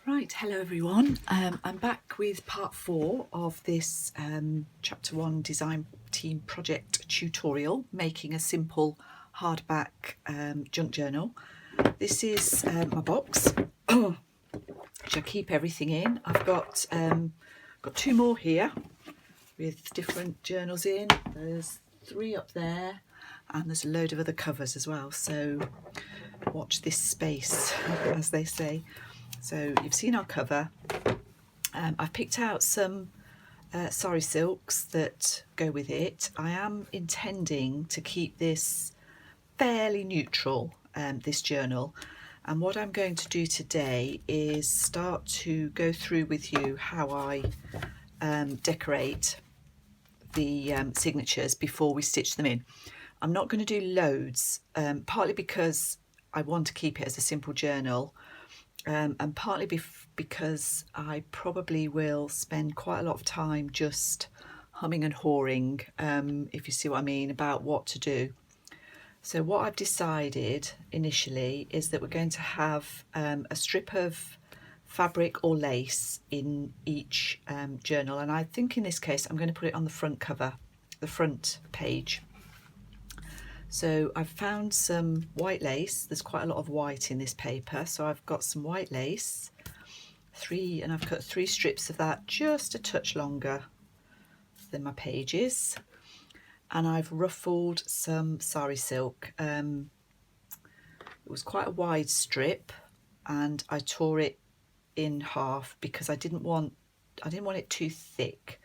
Right, hello everyone. I'm back with part 4 of this chapter 1 design team project tutorial, making a simple hardback junk journal. This is my box, which I keep everything in. I've got 2 more here with different journals in. There's 3 up there and there's a load of other covers as well, so watch this space, as they say. So you've seen our cover. I've picked out some sari silks that go with it. I am intending to keep this fairly neutral, this journal. And what I'm going to do today is start to go through with you how I decorate the signatures before we stitch them in. I'm not going to do loads, partly because I want to keep it as a simple journal, and partly because I probably will spend quite a lot of time just humming and hawing, if you see what I mean, about what to do. So what I've decided initially is that we're going to have a strip of fabric or lace in each journal, and I think in this case I'm going to put it on the front cover, the front page. So I've found some white lace. There's quite a lot of white in this paper, so I've got some white lace, and I've cut 3 strips of that, just a touch longer than my pages, and I've ruffled some sari silk. It was quite a wide strip and I tore it in half because I didn't want it too thick.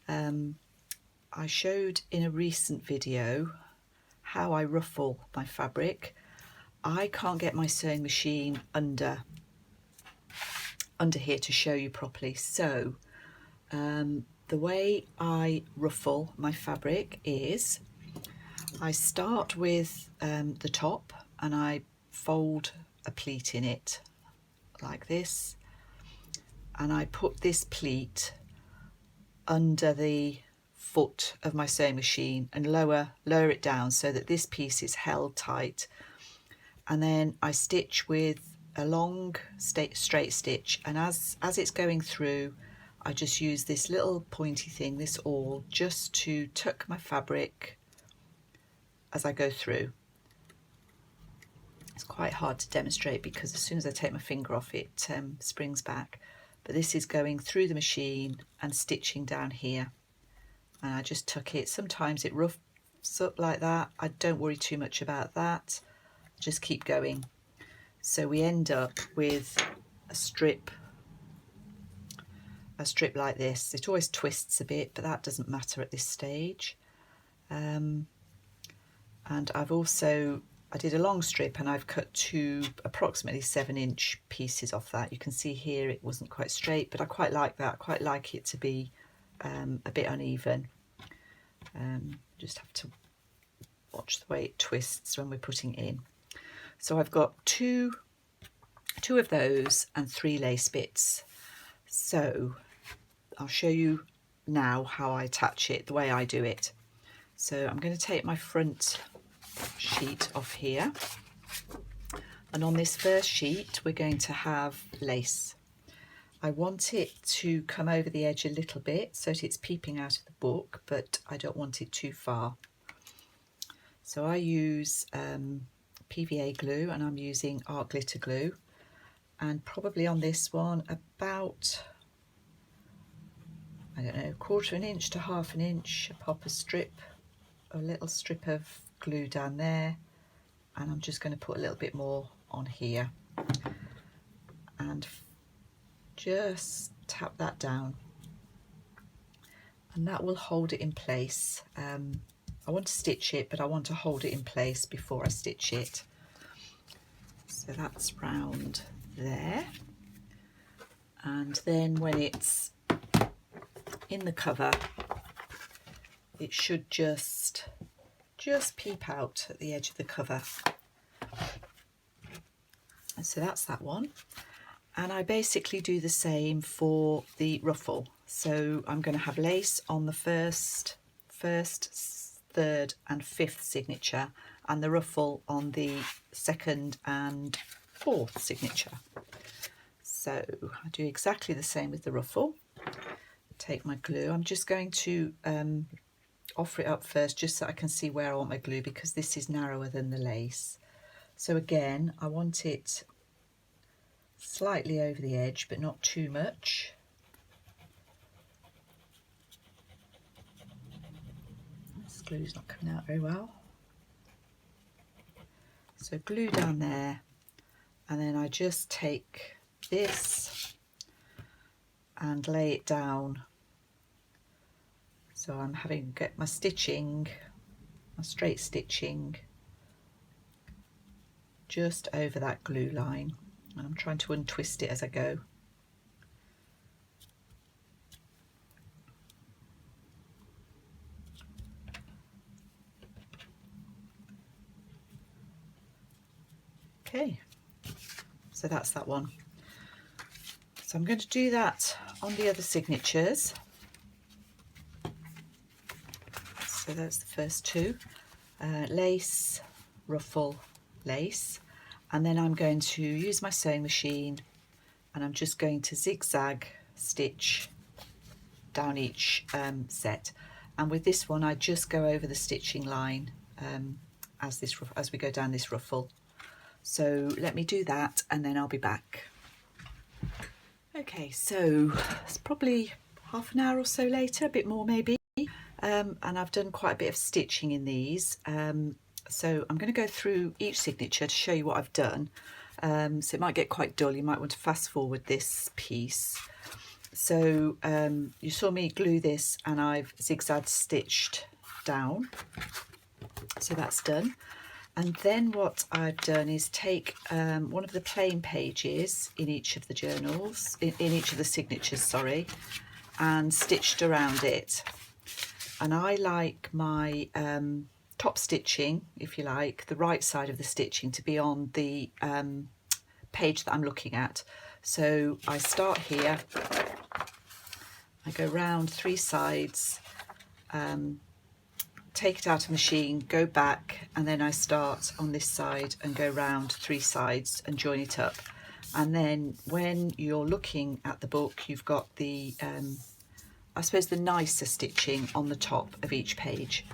I showed in a recent video how I ruffle my fabric. I can't get my sewing machine under here to show you properly, so the way I ruffle my fabric is I start with the top and I fold a pleat in it like this, and I put this pleat under the foot of my sewing machine and lower it down so that this piece is held tight, and then I stitch with a long straight stitch, and as it's going through I just use this little pointy thing, this awl, just to tuck my fabric as I go through. It's quite hard to demonstrate because as soon as I take my finger off it springs back, but this is going through the machine and stitching down here, and I just tuck it. Sometimes it roughs up like that. I don't worry too much about that, just keep going. So we end up with a strip like this. It always twists a bit, but that doesn't matter at this stage. And I did a long strip and I've cut 2 approximately 7-inch pieces off that. You can see here it wasn't quite straight, but I quite like that. I quite like it to be a bit uneven. Just have to watch the way it twists when we're putting it in. So I've got two of those and 3 lace bits. So I'll show you now how I attach it, the way I do it. So I'm going to take my front sheet off here, and on this first sheet we're going to have lace. I want it to come over the edge a little bit so that it's peeping out of the book, but I don't want it too far. So I use PVA glue, and I'm using art glitter glue, and probably on this one about, I don't know, 1/4 inch to 1/2 inch. I pop a little strip of glue down there, and I'm just going to put a little bit more on here and just tap that down, and that will hold it in place. I want to stitch it, but I want to hold it in place before I stitch it. So that's round there, and then when it's in the cover it should just peep out at the edge of the cover. And so that's that one, and I basically do the same for the ruffle. So I'm going to have lace on the first, 3rd and 5th signature, and the ruffle on the 2nd and 4th signature. So I do exactly the same with the ruffle. Take my glue. I'm just going to offer it up first just so I can see where I want my glue, because this is narrower than the lace. So again, I want it slightly over the edge, but not too much. This glue's not coming out very well. So glue down there, and then I just take this and lay it down. So I'm having to get my stitching, my straight stitching, just over that glue line. And I'm trying to untwist it as I go. Okay, so that's that one. So I'm going to do that on the other signatures. So that's the first two, lace, ruffle, lace, and then I'm going to use my sewing machine and I'm just going to zigzag stitch down each set. And with this one I just go over the stitching line as we go down this ruffle. So let me do that and then I'll be back. Okay, so it's probably half an hour or so later, a bit more maybe, and I've done quite a bit of stitching in these. So I'm going to go through each signature to show you what I've done. So it might get quite dull, you might want to fast forward this piece. So you saw me glue this and I've zigzag stitched down, so that's done. And then what I've done is take one of the plain pages in each of the journals, in each of the signatures, sorry, and stitched around it. And I like my top stitching, if you like, the right side of the stitching to be on the page that I'm looking at. So I start here, I go round 3 sides, take it out of the machine, go back, and then I start on this side and go round 3 sides and join it up. And then when you're looking at the book, you've got the I suppose the nicer stitching on the top of each page.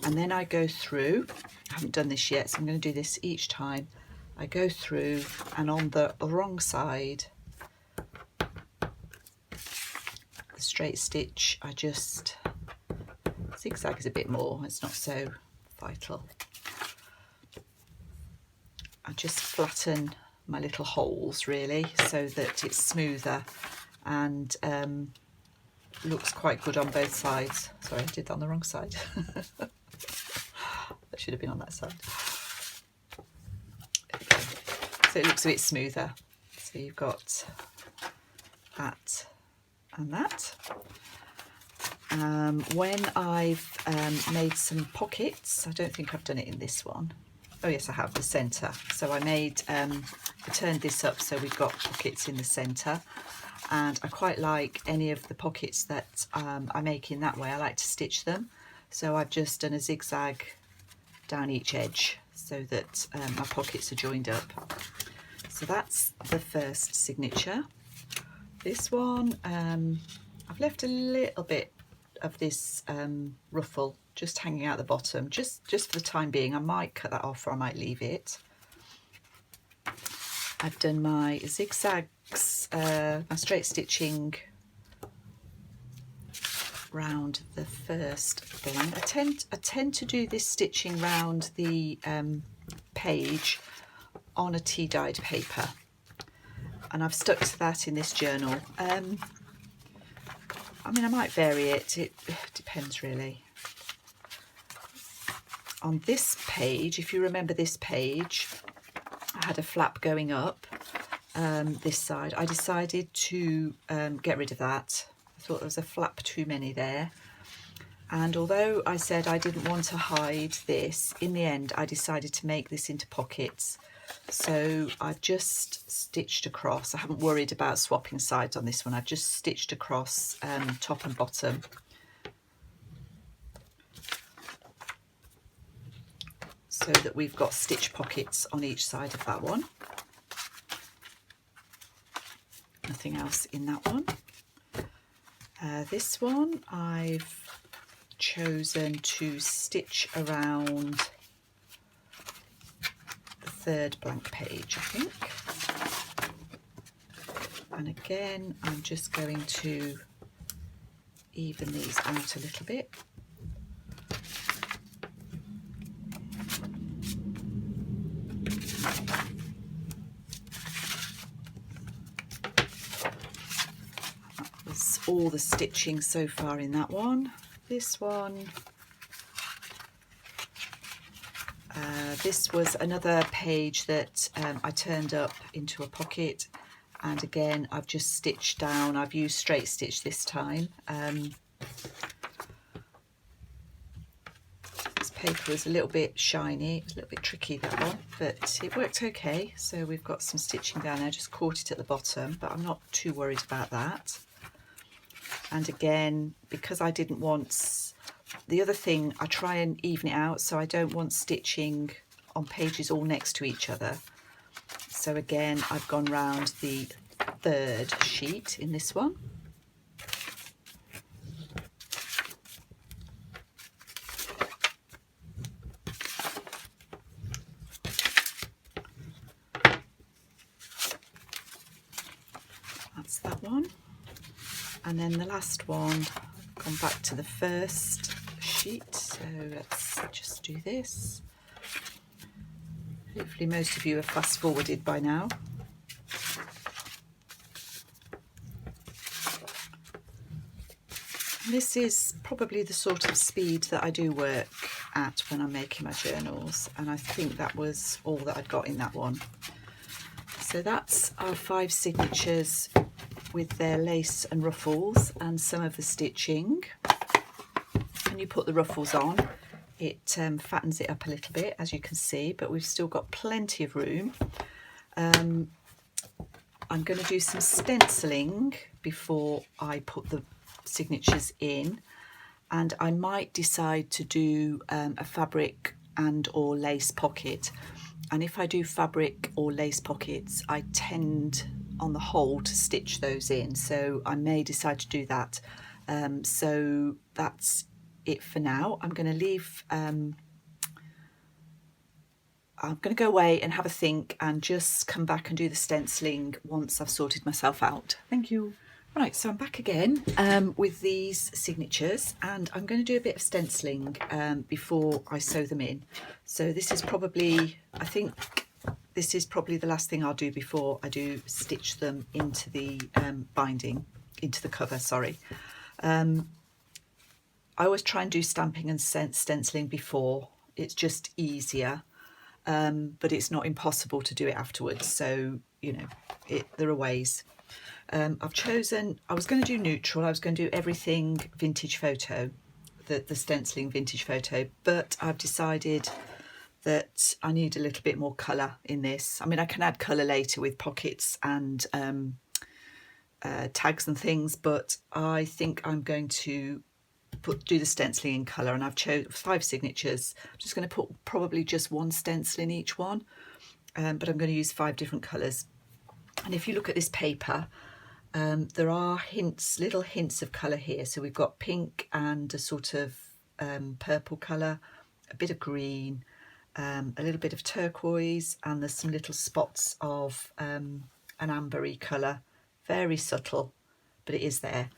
And then I go through, I haven't done this yet, so I'm going to do this each time. I go through and on the wrong side, the straight stitch, I just zigzag is a bit more, it's not so vital. I just flatten my little holes really so that it's smoother and looks quite good on both sides. Sorry, I did that on the wrong side. That should have been on that side. There we go. So it looks a bit smoother. So you've got that and that. When I've made some pockets, I don't think I've done it in this one. Oh yes, I have, the centre. So I made, I turned this up so we've got pockets in the centre. And I quite like any of the pockets that I make in that way. I like to stitch them. So I've just done a zigzag down each edge so that my pockets are joined up. So that's the first signature. This one, I've left a little bit of this ruffle just hanging out the bottom, just for the time being. I might cut that off or I might leave it. I've done my zigzags, my straight stitching round the first blank. I tend to do this stitching round the page on a tea dyed paper, and I've stuck to that in this journal. I mean, I might vary it, it depends really. On this page, if you remember this page, I had a flap going up this side. I decided to get rid of that. I thought there was a flap too many there. And although I said I didn't want to hide this, in the end I decided to make this into pockets. So I've just stitched across. I haven't worried about swapping sides on this one. I've just stitched across top and bottom. So that we've got stitch pockets on each side of that one. nothing else in that one. This one I've chosen to stitch around the 3rd blank page, I think. And again, I'm just going to even these out a little bit. That was all the stitching so far in that one. This one, this was another page that I turned up into a pocket, and again I've just stitched down. I've used straight stitch this time. This paper was a little bit shiny, it was a little bit tricky, that one, but it worked okay. So we've got some stitching down there, just caught it at the bottom, but I'm not too worried about that. And again, because I didn't want, the other thing, I try and even it out, so I don't want stitching on pages all next to each other. So again, I've gone round the 3rd sheet in this one. That's that one. And then the last one, I've gone back to the 1st sheet, so let's just do this. Hopefully most of you have fast forwarded by now. This is probably the sort of speed that I do work at when I'm making my journals, and I think that was all that I'd got in that one. So that's our 5 signatures with their lace and ruffles and some of the stitching. When you put the ruffles on, it fattens it up a little bit, as you can see, but we've still got plenty of room. I'm going to do some stenciling before I put the signatures in, and I might decide to do a fabric and or lace pocket. And if I do fabric or lace pockets, I tend on the whole to stitch those in, so I may decide to do that. So that's it for now. I'm going to leave, I'm going to go away and have a think and just come back and do the stenciling once I've sorted myself out. Thank you. Right, so I'm back again with these signatures, and I'm going to do a bit of stenciling before I sew them in. So this is probably, I think this is probably the last thing I'll do before I do stitch them into the binding, into the cover, sorry. I always try and do stamping and stenciling before. It's just easier, but it's not impossible to do it afterwards. So, you know, there are ways. I've chosen, I was going to do neutral, I was going to do everything vintage photo, the stenciling vintage photo, but I've decided that I need a little bit more colour in this. I mean, I can add colour later with pockets and tags and things, but I think I'm going to do the stenciling in colour, and I've chosen 5 signatures. I'm just going to put probably just 1 stencil in each one, but I'm going to use 5 different colours. And if you look at this paper, there are hints, little hints of colour here. So we've got pink and a sort of purple colour, a bit of green, a little bit of turquoise, and there's some little spots of an ambery colour. Very subtle, but it is there.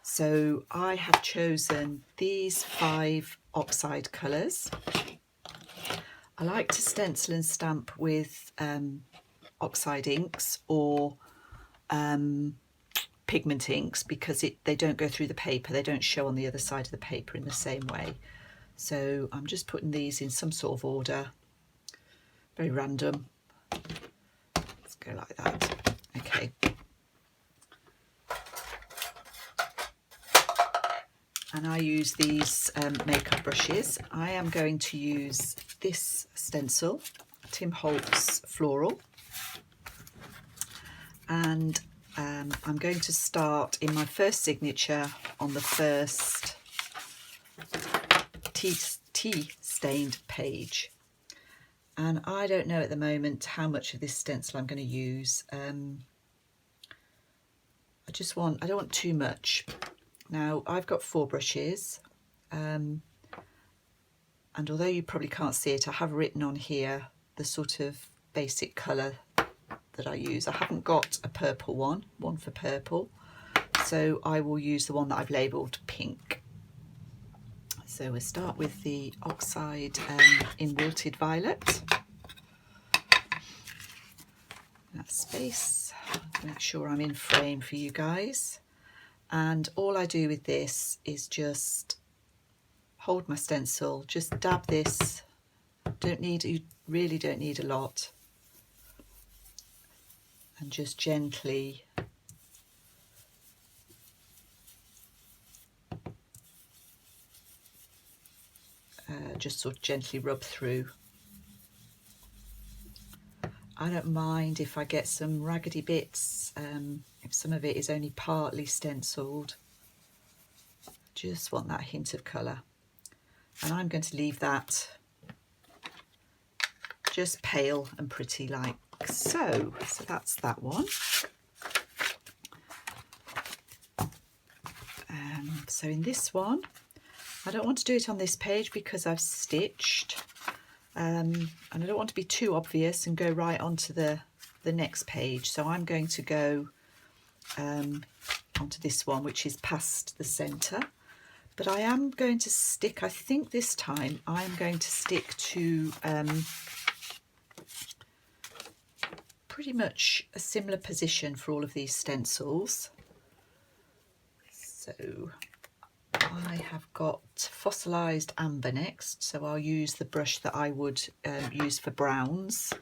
So I have chosen these 5 oxide colours. I like to stencil and stamp with oxide inks or pigment inks, because they don't go through the paper, they don't show on the other side of the paper in the same way. So I'm just putting these in some sort of order, very random. Let's go like that. Okay. And I use these makeup brushes. I am going to use this stencil, Tim Holtz Floral, and I'm going to start in my first signature on the first tea stained page. And I don't know at the moment how much of this stencil I'm going to use. I don't want too much. Now I've got 4 brushes, and although you probably can't see it, I have written on here the sort of basic colour that I use. I haven't got a purple one for purple, so I will use the one that I've labelled pink. So we'll start with the Oxide in Wilted Violet. That space, make sure I'm in frame for you guys. And all I do with this is just hold my stencil, just dab this. You really don't need a lot. And just gently just sort of gently rub through. I don't mind if I get some raggedy bits, if some of it is only partly stenciled. Just want that hint of colour. And I'm going to leave that just pale and pretty like so. So that's that one. So in this one, I don't want to do it on this page because I've stitched. And I don't want to be too obvious and go right onto the next page, so I'm going to go onto this one, which is past the centre, but I am going to stick, I think this time I'm going to stick to pretty much a similar position for all of these stencils. So I have got fossilised amber next, so I'll use the brush that I would use for browns.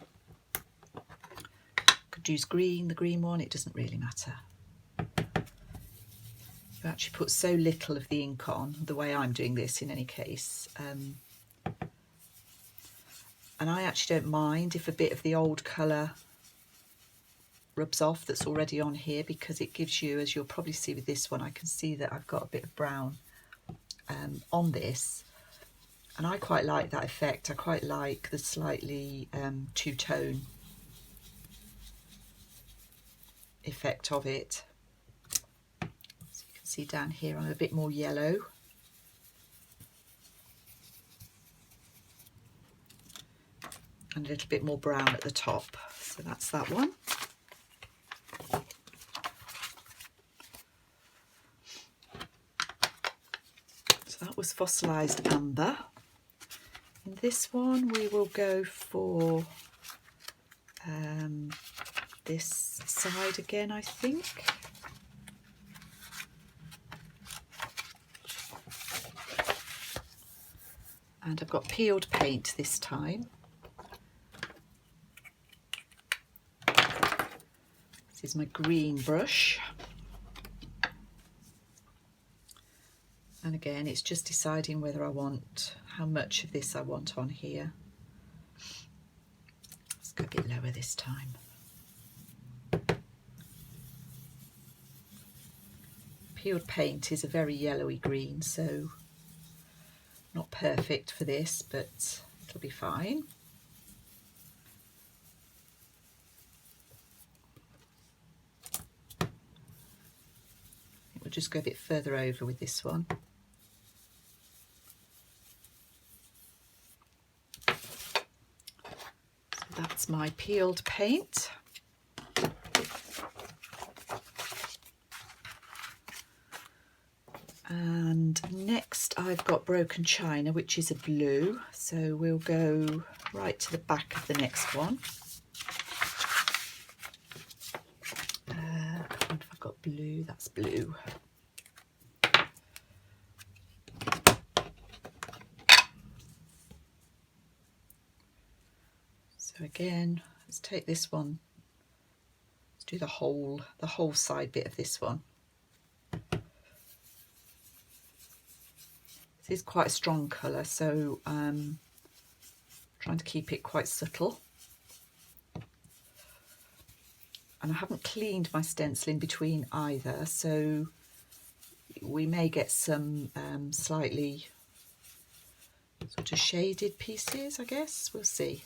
Could use green, the green one, it doesn't really matter. You actually put so little of the ink on, the way I'm doing this in any case. And I actually don't mind if a bit of the old colour rubs off that's already on here, because it gives you, as you'll probably see with this one, I can see that I've got a bit of brown on this, and I quite like that effect. I quite like the slightly two-tone effect of it. So you can see down here I'm a bit more yellow. And a little bit more brown at the top. So that's that one. That was fossilised amber. In this one we will go for this side again, I think. And I've got peeled paint this time. This is my green brush. And again, it's just deciding whether I want, how much of this I want on here. Let's go a bit lower this time. Peeled paint is a very yellowy green, so not perfect for this, but it'll be fine. We'll just go a bit further over with this one. That's my peeled paint. And next I've got Broken China, which is a blue. So we'll go right to the back of the next one. If I've got blue, that's blue. So again, let's take this one. Let's do the whole side bit of this one. This is quite a strong colour, so trying to keep it quite subtle. And I haven't cleaned my stencil in between either, so we may get some slightly sort of shaded pieces, I guess. We'll see.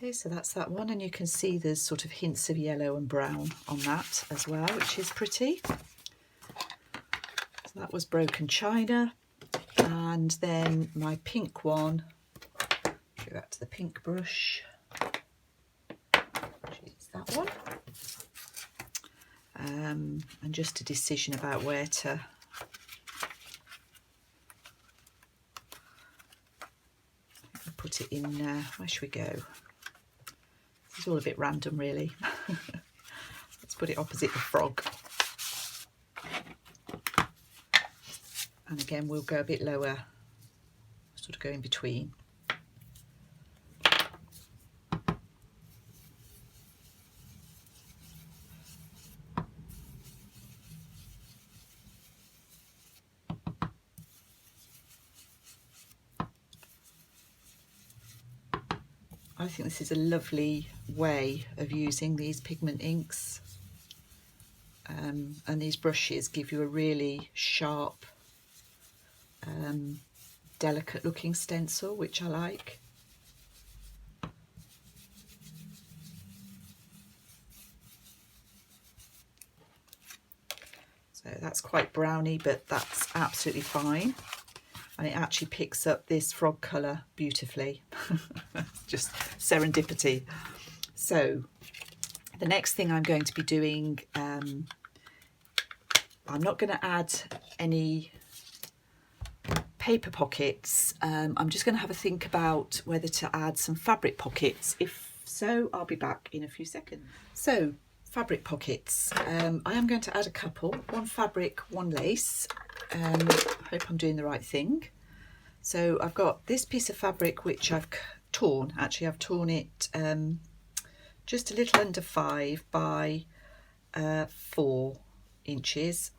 Okay, so that's that one, and you can see there's sort of hints of yellow and brown on that as well, which is pretty. So that was Broken China, and then my pink one, go back to the pink brush, which is that one, and just a decision about where to put it in. Where should we go? It's all a bit random, really. Let's put it opposite the frog. And again, we'll go a bit lower, sort of go in between. I think this is a lovely way of using these pigment inks, and these brushes give you a really sharp, delicate looking stencil, which I like. So that's quite browny, but that's absolutely fine. And it actually picks up this frog colour beautifully. Just serendipity. So the next thing I'm going to be doing, I'm not going to add any paper pockets. I'm just going to have a think about whether to add some fabric pockets. If so, I'll be back in a few seconds. So fabric pockets, I am going to add a couple, one fabric, one lace. Hope I'm doing the right thing. So I've got this piece of fabric which I've torn. Actually, I've torn it just a little under 5 by 4 inches,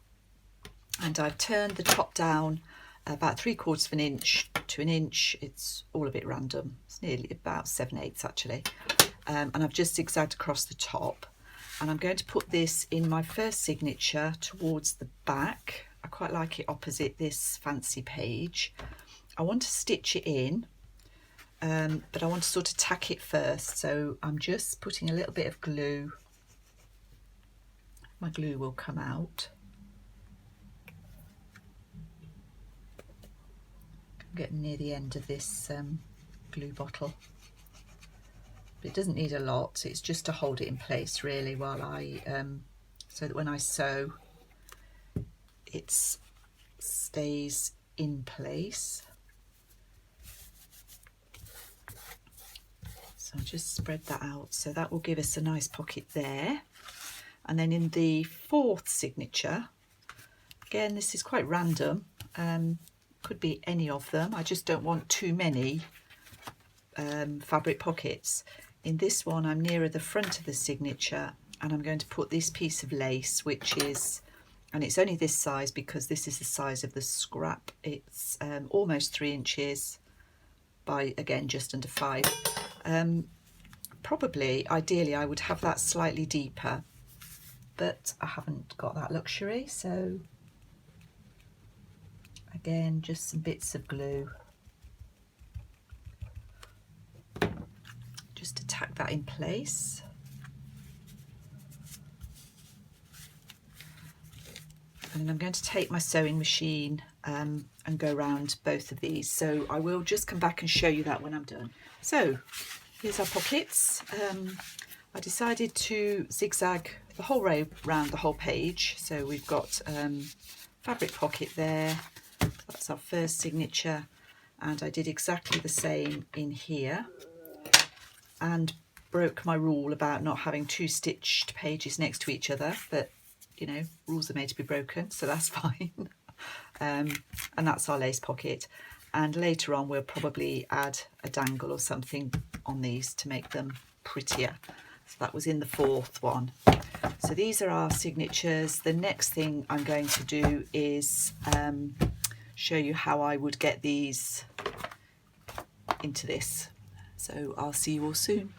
and I've turned the top down about 3/4 of an inch to an inch. It's all a bit random. It's nearly about 7/8 actually, and I've just zigzagged across the top. And I'm going to put this in my first signature towards the back. I quite like it opposite this fancy page. I want to stitch it in, but I want to sort of tack it first. So I'm just putting a little bit of glue. My glue will come out. I'm getting near the end of this glue bottle. But it doesn't need a lot. It's just to hold it in place really while I, so that when I sew, it stays in place. So I'll just spread that out. So that will give us a nice pocket there. And then in the 4th signature, again, this is quite random. Could be any of them. I just don't want too many fabric pockets. In this one, I'm nearer the front of the signature, and I'm going to put this piece of lace, which is, and it's only this size because this is the size of the scrap. It's almost 3 inches by, again, just under 5. Probably, ideally, I would have that slightly deeper, but I haven't got that luxury. So again, just some bits of glue. Just to tack that in place. And I'm going to take my sewing machine and go around both of these. So I will just come back and show you that when I'm done. So here's our pockets. I decided to zigzag the whole row around the whole page. So we've got fabric pocket there. That's our first signature. And I did exactly the same in here. And broke my rule about not having 2 stitched pages next to each other, but you know, rules are made to be broken, so that's fine. And that's our lace pocket. And later on we'll probably add a dangle or something on these to make them prettier. So that was in the 4th one. So these are our signatures. The next thing I'm going to do is show you how I would get these into this. So I'll see you all soon.